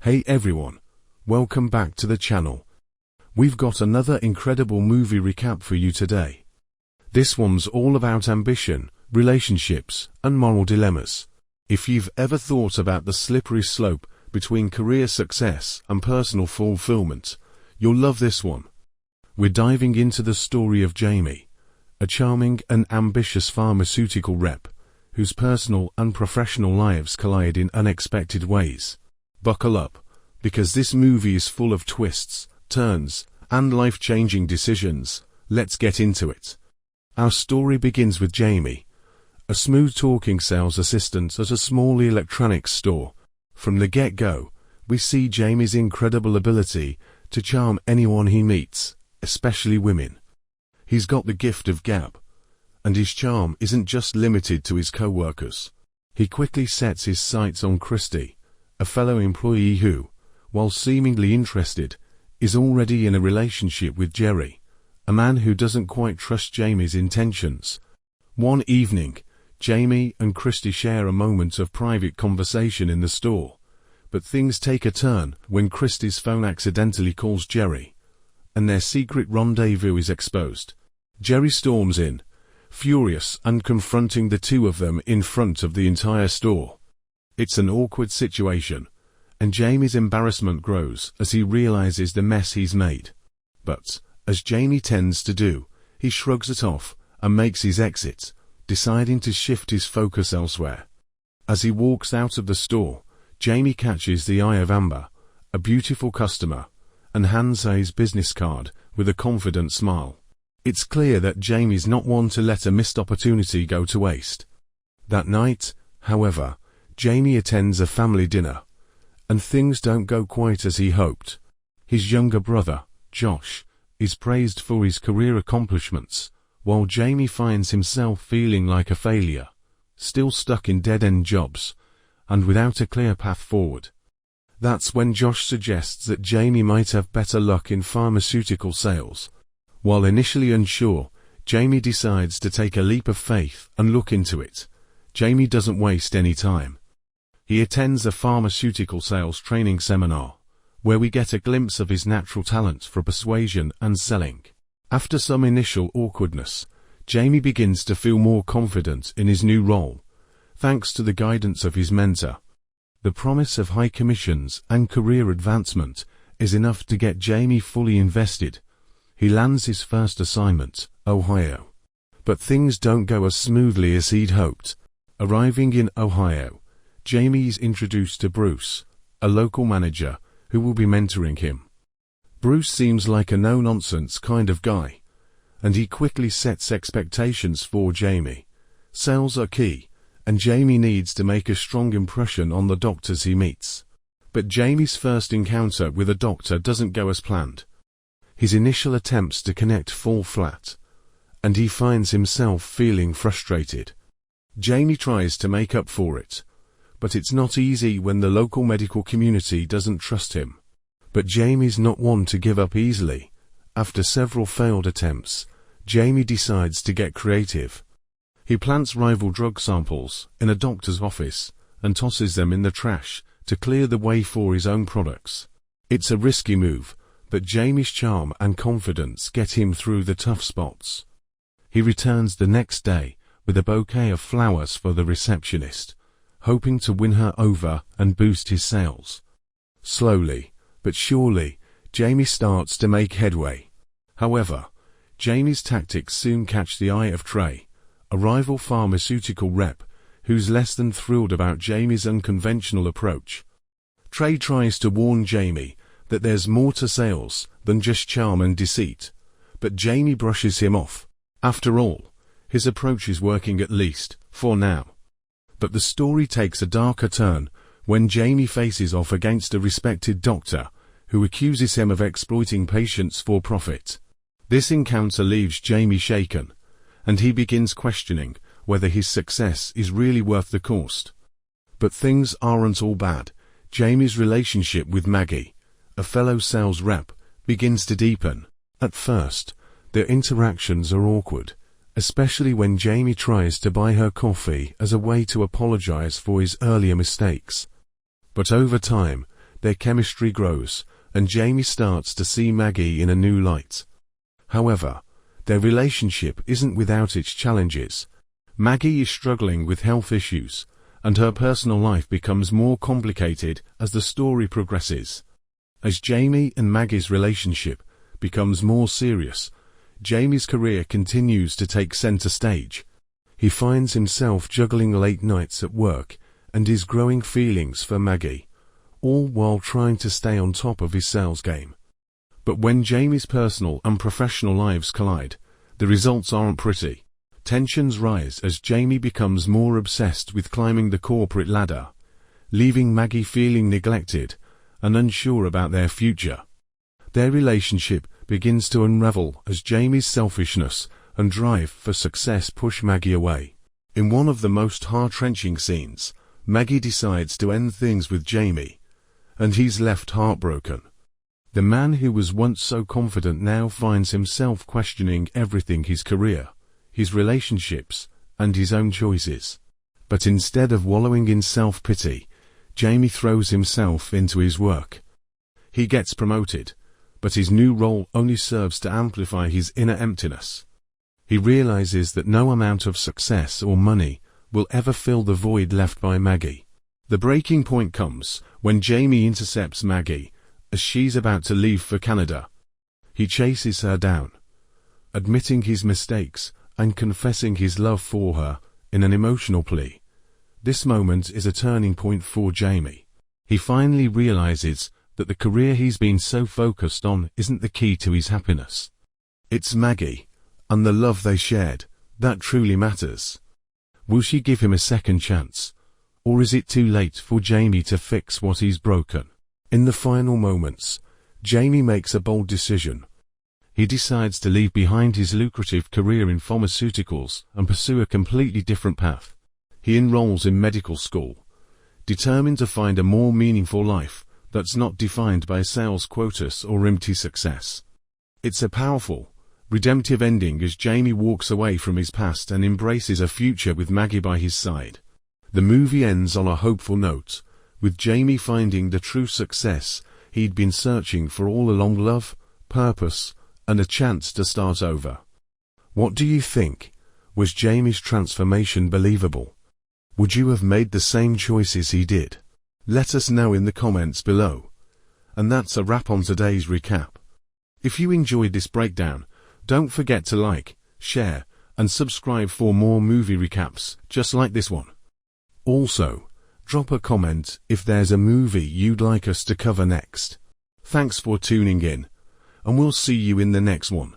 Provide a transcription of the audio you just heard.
Hey everyone, welcome back to the channel. We've got another incredible movie recap for you today. This one's all about ambition, relationships, and moral dilemmas. If you've ever thought about the slippery slope between career success and personal fulfillment, you'll love this one. We're diving into the story of Jamie, a charming and ambitious pharmaceutical rep, whose personal and professional lives collide in unexpected ways. Buckle up, because this movie is full of twists, turns, and life-changing decisions. Let's get into it. Our story begins with Jamie, a smooth-talking sales assistant at a small electronics store. From the get-go, we see Jamie's incredible ability to charm anyone he meets, especially women. He's got the gift of gab, and his charm isn't just limited to his co-workers. He quickly sets his sights on Christy, a fellow employee who, while seemingly interested, is already in a relationship with Jerry, a man who doesn't quite trust Jamie's intentions. One evening, Jamie and Christy share a moment of private conversation in the store, but things take a turn when Christy's phone accidentally calls Jerry, and their secret rendezvous is exposed. Jerry storms in, furious and confronting the two of them in front of the entire store. It's an awkward situation, and Jamie's embarrassment grows as he realizes the mess he's made. But, as Jamie tends to do, he shrugs it off and makes his exit, deciding to shift his focus elsewhere. As he walks out of the store, Jamie catches the eye of Amber, a beautiful customer, and hands her his business card with a confident smile. It's clear that Jamie's not one to let a missed opportunity go to waste. That night, however, Jamie attends a family dinner, and things don't go quite as he hoped. His younger brother, Josh, is praised for his career accomplishments, while Jamie finds himself feeling like a failure, still stuck in dead-end jobs, and without a clear path forward. That's when Josh suggests that Jamie might have better luck in pharmaceutical sales. While initially unsure, Jamie decides to take a leap of faith and look into it. Jamie doesn't waste any time. He attends a pharmaceutical sales training seminar, where we get a glimpse of his natural talent for persuasion and selling. After some initial awkwardness, Jamie begins to feel more confident in his new role, thanks to the guidance of his mentor. The promise of high commissions and career advancement is enough to get Jamie fully invested. He lands his first assignment, Ohio. But things don't go as smoothly as he'd hoped. Arriving in Ohio, Jamie is introduced to Bruce, a local manager who will be mentoring him. Bruce seems like a no-nonsense kind of guy, and he quickly sets expectations for Jamie. Sales are key, and Jamie needs to make a strong impression on the doctors he meets. But Jamie's first encounter with a doctor doesn't go as planned. His initial attempts to connect fall flat, and he finds himself feeling frustrated. Jamie tries to make up for it, but it's not easy when the local medical community doesn't trust him. But Jamie's not one to give up easily. After several failed attempts, Jamie decides to get creative. He plants rival drug samples in a doctor's office and tosses them in the trash to clear the way for his own products. It's a risky move, but Jamie's charm and confidence get him through the tough spots. He returns the next day with a bouquet of flowers for the receptionist, hoping to win her over and boost his sales. Slowly, but surely, Jamie starts to make headway. However, Jamie's tactics soon catch the eye of Trey, a rival pharmaceutical rep who's less than thrilled about Jamie's unconventional approach. Trey tries to warn Jamie that there's more to sales than just charm and deceit, but Jamie brushes him off. After all, his approach is working, at least for now. But the story takes a darker turn when Jamie faces off against a respected doctor who accuses him of exploiting patients for profit. This encounter leaves Jamie shaken, and he begins questioning whether his success is really worth the cost. But things aren't all bad. Jamie's relationship with Maggie, a fellow sales rep, begins to deepen. At first, their interactions are awkward, especially when Jamie tries to buy her coffee as a way to apologize for his earlier mistakes. But over time, their chemistry grows, and Jamie starts to see Maggie in a new light. However, their relationship isn't without its challenges. Maggie is struggling with health issues, and her personal life becomes more complicated as the story progresses. As Jamie and Maggie's relationship becomes more serious, Jamie's career continues to take center stage. He finds himself juggling late nights at work and his growing feelings for Maggie, all while trying to stay on top of his sales game. But when Jamie's personal and professional lives collide, the results aren't pretty. Tensions rise as Jamie becomes more obsessed with climbing the corporate ladder, leaving Maggie feeling neglected and unsure about their future. Their relationship begins to unravel as Jamie's selfishness and drive for success push Maggie away. In one of the most heart-wrenching scenes, Maggie decides to end things with Jamie, and he's left heartbroken. The man who was once so confident now finds himself questioning everything: his career, his relationships, and his own choices. But instead of wallowing in self-pity, Jamie throws himself into his work. He gets promoted, but his new role only serves to amplify his inner emptiness. He realizes that no amount of success or money will ever fill the void left by Maggie. The breaking point comes when Jamie intercepts Maggie as she's about to leave for Canada. He chases her down, admitting his mistakes and confessing his love for her in an emotional plea. This moment is a turning point for Jamie. He finally realizes that the career he's been so focused on isn't the key to his happiness. It's Maggie, and the love they shared, that truly matters. Will she give him a second chance? Or is it too late for Jamie to fix what he's broken? In the final moments, Jamie makes a bold decision. He decides to leave behind his lucrative career in pharmaceuticals and pursue a completely different path. He enrolls in medical school, determined to find a more meaningful life that's not defined by sales quotas or empty success. It's a powerful, redemptive ending as Jamie walks away from his past and embraces a future with Maggie by his side. The movie ends on a hopeful note, with Jamie finding the true success he'd been searching for all along: love, purpose, and a chance to start over. What do you think? Was Jamie's transformation believable? Would you have made the same choices he did? Let us know in the comments below. And that's a wrap on today's recap. If you enjoyed this breakdown, don't forget to like, share, and subscribe for more movie recaps just like this one. Also, drop a comment if there's a movie you'd like us to cover next. Thanks for tuning in, and we'll see you in the next one.